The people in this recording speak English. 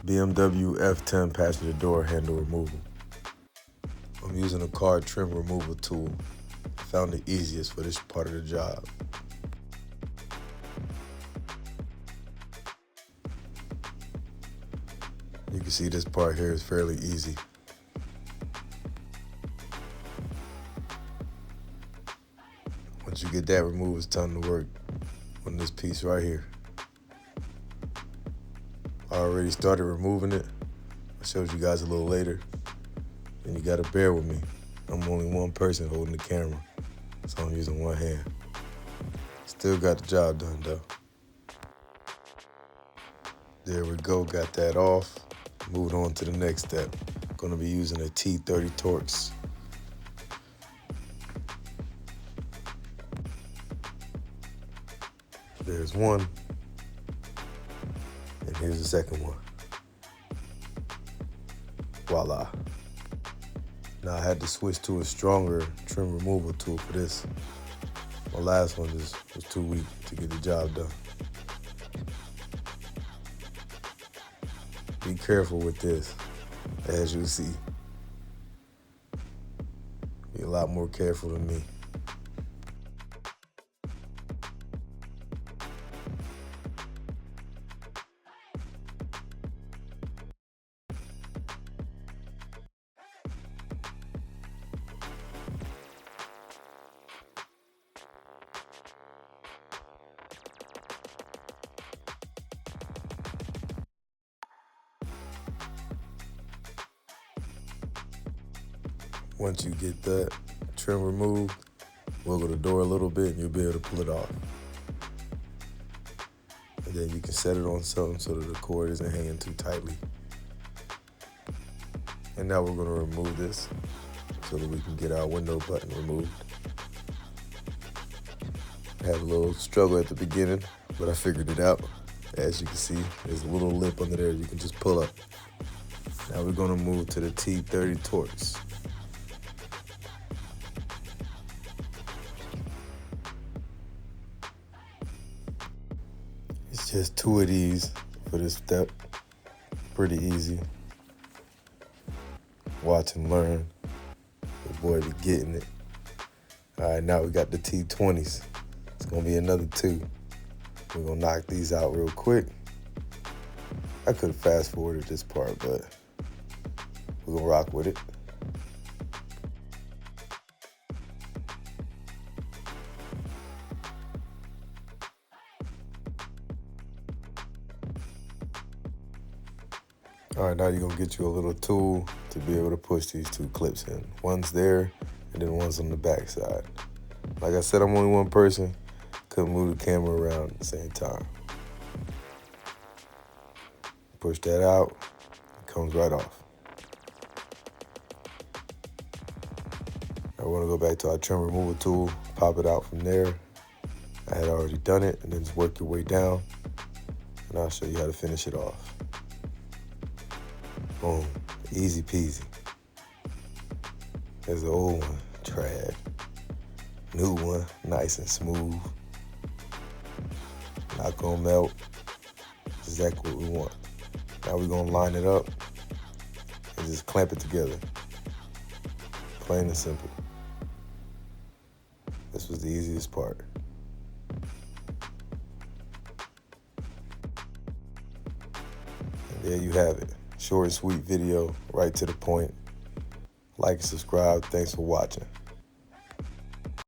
BMW F10 passenger door handle removal. I'm using a car trim removal tool. I found the easiest for this part of the job. You can see this part here is fairly easy. Once you get that removed, it's time to work on this piece right here. I already started removing it. I showed you guys a little later. And you gotta bear with me. I'm only one person holding the camera, so I'm using one hand. Still got the job done though. There we go, got that off. Moving on to the next step. Gonna be using a T30 Torx. There's one, and here's the second one. Voila. Now I had to switch to a stronger trim removal tool for this. My last one was too weak to get the job done. Be careful with this, as you see. Be a lot more careful than me. Once you get that trim removed, wiggle the door a little bit and you'll be able to pull it off. And then you can set it on something so that the cord isn't hanging too tightly. And now we're gonna remove this so that we can get our window button removed. I had a little struggle at the beginning, but I figured it out. As you can see, there's a little lip under there you can just pull up. Now we're gonna move to the T30 Torx. It's just two of these for this step. Pretty easy. Watch and learn. The boy be getting it. All right, now we got the T20s. It's gonna be another two. We're gonna knock these out real quick. I could have fast forwarded this part, but we're gonna rock with it. All right, now you're gonna get you a little tool to be able to push these two clips in. One's there, and then one's on the back side. Like I said, I'm only one person. Couldn't move the camera around at the same time. Push that out, it comes right off. Now we're gonna go back to our trim removal tool, pop it out from there. I had already done it, and then just work your way down, and I'll show you how to finish it off. Boom, easy peasy. There's the old one, trash. New one, nice and smooth. Not gonna melt, exactly what we want. Now we're gonna line it up and just clamp it together. Plain and simple. This was the easiest part. And there you have it. Short and sweet video, right to the point. Like and subscribe. Thanks for watching.